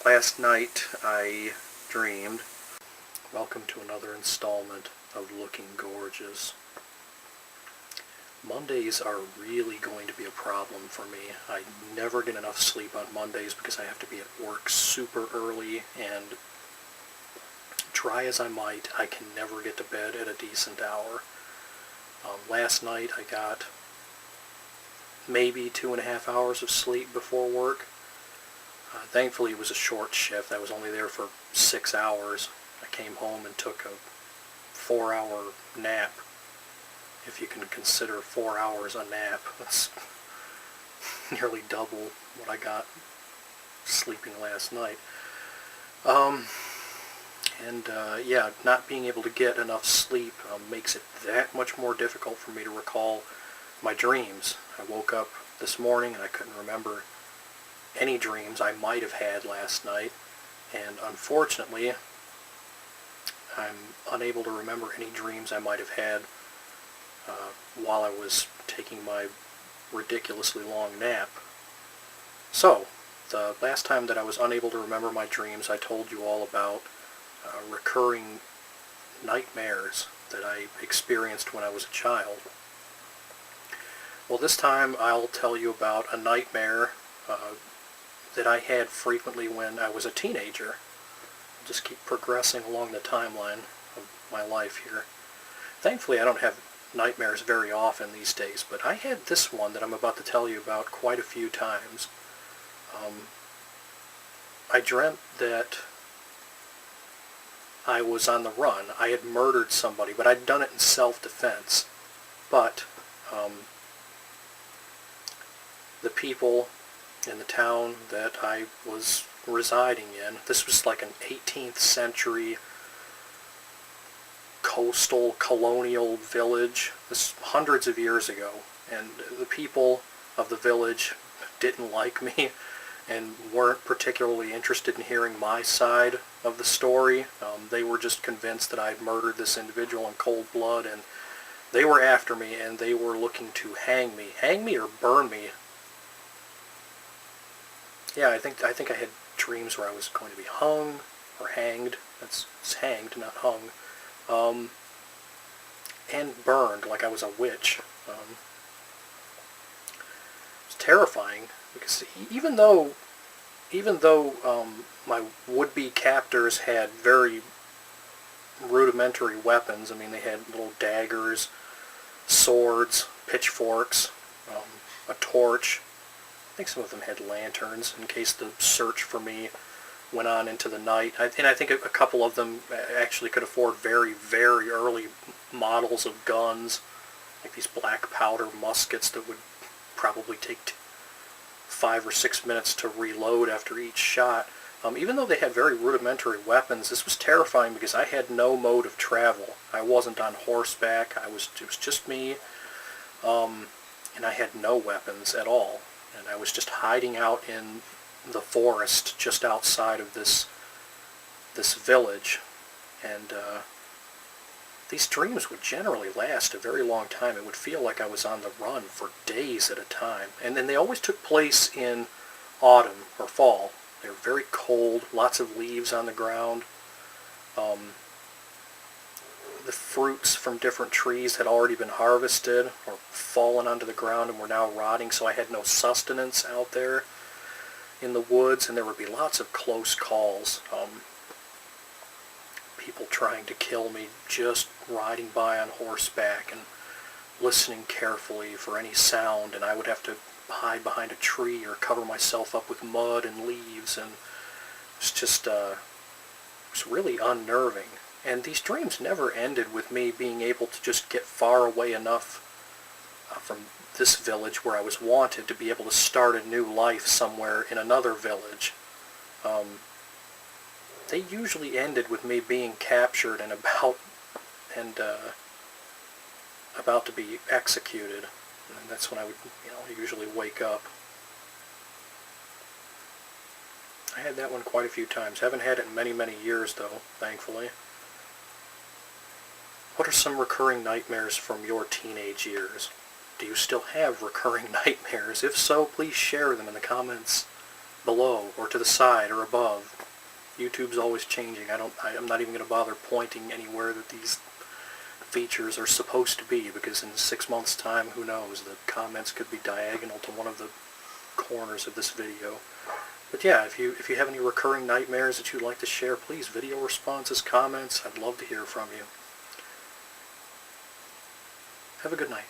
Last night I dreamed. Welcome to another installment of Looking Gorgeous. Mondays are really going to be a problem for me. I never get enough sleep on Mondays because I have to be at work super early, and try as I might, I can never get to bed at a decent hour. Last night I got maybe 2.5 hours of sleep before work. Thankfully it was a short shift. I was only there for 6 hours. I came home and took a 4-hour nap. If you can consider 4 hours a nap, that's nearly double what I got sleeping last night. Yeah, not being able to get enough sleep makes it that much more difficult for me to recall my dreams. I woke up this morning and I couldn't remember any dreams I might have had last night, and unfortunately I'm unable to remember any dreams I might have had while I was taking my ridiculously long nap. So, the last time that I was unable to remember my dreams, I told you all about recurring nightmares that I experienced when I was a child. Well, this time I'll tell you about a nightmare that I had frequently when I was a teenager. I'll just keep progressing along the timeline of my life here. Thankfully I don't have nightmares very often these days, but I had this one that I'm about to tell you about quite a few times. I dreamt that I was on the run. I had murdered somebody, but I'd done it in self-defense. But the people in the town that I was residing in, this was like an 18th century coastal colonial village. This hundreds of years ago, and the people of the village didn't like me and weren't particularly interested in hearing my side of the story. They were just convinced that I'd murdered this individual in cold blood, and they were after me, and they were looking to hang me or burn me. Yeah, I think I had dreams where I was going to be hung or hanged. It's hanged, not hung. And burned like I was a witch. It's terrifying because even though my would-be captors had very rudimentary weapons, I mean, they had little daggers, swords, pitchforks, a torch. I think some of them had lanterns in case the search for me went on into the night. And I think a couple of them actually could afford very, very early models of guns, like these black powder muskets that would probably take 5 or 6 minutes to reload after each shot. Even though they had very rudimentary weapons, this was terrifying because I had no mode of travel. I wasn't on horseback. It was just me, and I had no weapons at all. And I was just hiding out in the forest just outside of this village. And these dreams would generally last a very long time. It would feel like I was on the run for days at a time. And then they always took place in autumn or fall. They were very cold, lots of leaves on the ground. The fruits from different trees had already been harvested or fallen onto the ground and were now rotting, so I had no sustenance out there in the woods, and there would be lots of close calls. People trying to kill me, just riding by on horseback and listening carefully for any sound, and I would have to hide behind a tree or cover myself up with mud and leaves, and it was just it was really unnerving. And these dreams never ended with me being able to just get far away enough from this village where I was wanted to be able to start a new life somewhere in another village. They usually ended with me being captured and about to be executed. And that's when I would, usually wake up. I had that one quite a few times. Haven't had it in many, many years, though, thankfully. What are some recurring nightmares from your teenage years? Do you still have recurring nightmares? If so, please share them in the comments below or to the side or above. YouTube's always changing. I'm not even going to bother pointing anywhere that these features are supposed to be, because in 6 months' time, who knows, the comments could be diagonal to one of the corners of this video. But yeah, if you have any recurring nightmares that you'd like to share, please, video responses, comments, I'd love to hear from you. Have a good night.